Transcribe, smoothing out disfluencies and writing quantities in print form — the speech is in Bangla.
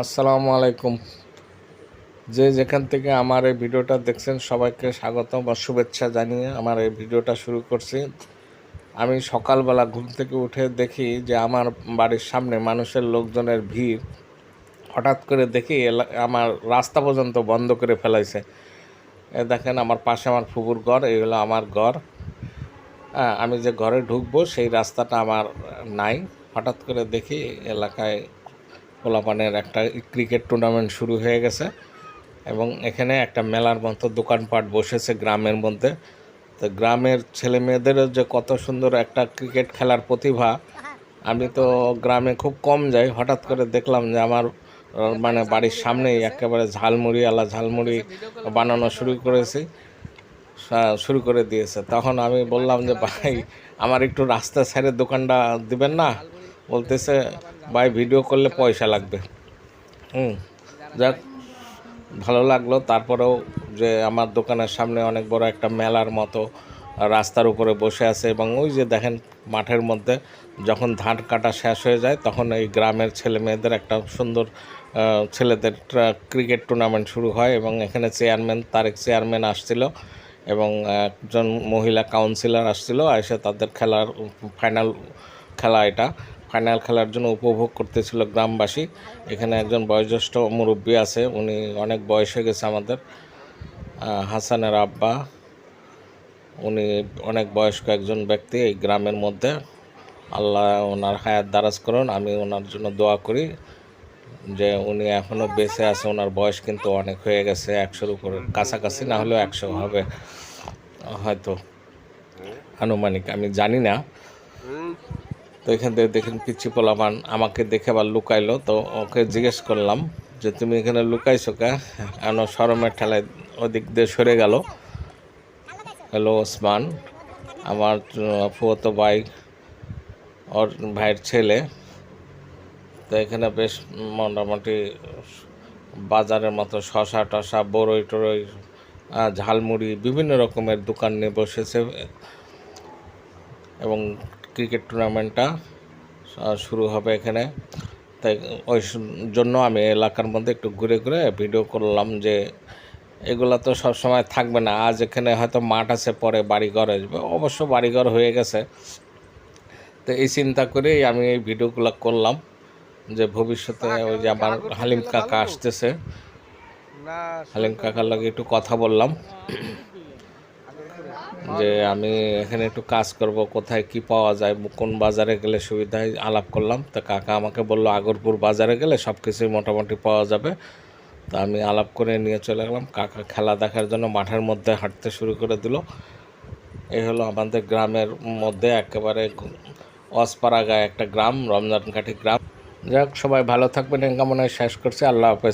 আসসালামু আলাইকুম। যে যেখান থেকে আমার এই ভিডিওটা দেখছেন সবাইকে স্বাগতম বা শুভেচ্ছা জানিয়ে আমার এই ভিডিওটা শুরু করছি। আমি সকালবেলা ঘুম থেকে উঠে দেখি যে আমার বাড়ির সামনে মানুষের লোকজনের ভিড়। হঠাৎ করে দেখি আমার রাস্তা পর্যন্ত বন্ধ করে ফেলাইছে। দেখেন আমার পাশে আমার ফুপুর ঘর, এই হলো আমার ঘর। আমি যে ঘরে ঢুকবো সেই রাস্তাটা আমার নাই। হঠাৎ করে দেখি এলাকায় পোলাপানের একটা ক্রিকেট টুর্নামেন্ট শুরু হয়ে গেছে এবং এখানে একটা মেলার মতো দোকানপাট বসেছে গ্রামের মধ্যে। তো গ্রামের ছেলে মেয়েদেরও যে কত সুন্দর একটা ক্রিকেট খেলার প্রতিভা, আমি তো গ্রামে খুব কম যাই। হঠাৎ করে দেখলাম যে আমার মানে বাড়ির সামনেই একেবারে ঝালমুড়ি বানানো শুরু করে দিয়েছে। তখন আমি বললাম যে ভাই, আমার একটু রাস্তা সাইডে দোকানটা দিবেন না? বলতেছে ভাই, ভিডিও করলে পয়সা লাগবে। যাক, ভালো লাগলো। তারপরেও যে আমার দোকানের সামনে অনেক বড় একটা মেলার মতো রাস্তার উপরে বসে আছে এবং ওই যে দেখেন মাঠের মধ্যে যখন ধান কাটা শেষ হয়ে যায় তখন এই গ্রামের ছেলে মেয়েদের একটা সুন্দর ছেলেদের ক্রিকেট টুর্নামেন্ট শুরু হয় এবং এখানে তারেক চেয়ারম্যান আসছিল এবং একজন মহিলা কাউন্সিলর আসছিল, এসে তাদের ফাইনাল ফাইনাল খেলার জন্য উপভোগ করতেছিল গ্রামবাসী। এখানে একজন বয়োজ্যেষ্ঠ মুরব্বী আছে, উনি অনেক বয়স হয়ে গেছে আমাদের, হাসানের আব্বা। উনি অনেক বয়স্ক একজন ব্যক্তি এই গ্রামের মধ্যে। আল্লাহ ওনার হায়াত দারাজ করুন। আমি ওনার জন্য দোয়া করি যে উনি এখনও বেঁচে আছে। ওনার বয়স কিন্তু অনেক হয়ে গেছে, 100-র উপরে কাছাকাছি, না হলেও 100 হবে হয়তো, আনুমানিক, আমি জানি না। তো এখান থেকে দেখেন পিচ্ছি পোলাপান আমাকে দেখে আবার লুকাইলো। তো ওকে জিজ্ঞেস করলাম যে তুমি এখানে লুকাইছো কে? কেন? শরমের ঠেলায় ওদিক দিয়ে সরে গেল। হ্যালো ওসমান, আমার ফুফাতো ভাই, ওর ভাইয়ের ছেলে। তো এখানে বেশ মোটামুটি বাজারের মতো শশা টশা, বড়ই টরই, ঝালমুড়ি, বিভিন্ন রকমের দোকান নিয়ে বসেছে এবং ক্রিকেট টুর্নামেন্টটা শুরু হবে এখানে। তাই ওই জন্য আমি এলাকার মধ্যে একটু ঘুরে ঘুরে ভিডিও করলাম যে এগুলা তো সব সময় থাকবে না। আজ এখানে হয়তো মাঠ আছে, পরে বাড়িঘর আসবে, অবশ্য বাড়িঘর হয়ে গেছে। তো এই চিন্তা করেই আমি এই ভিডিওগুলো করলাম যে ভবিষ্যতে ওই যে আমার হালিম কাকা আসতেছে, হালিম কাকার লাগে একটু কথা বললাম যে আমি এখানে একটু কাজ করব, কোথায় কি পাওয়া যায়, কোন বাজারে গেলে সুবিধায় আলাপ করলাম। তো কাকা আমাকে বললো আগরপুর বাজারে গেলে সব কিছুই মোটামুটি পাওয়া যাবে। তো আমি আলাপ করে নিয়ে চলে গেলাম। কাকা খেলা দেখার জন্য মাঠের মধ্যে হাঁটতে শুরু করে দিল। এই হলো আমাদের গ্রামের মধ্যে একেবারে অসপাড়া গায়ে একটা গ্রাম, রমজানকাঠি গ্রাম। যাক, সবাই ভালো থাকবেন এই কামনায় শেষ করছি। আল্লাহ হাফেজ।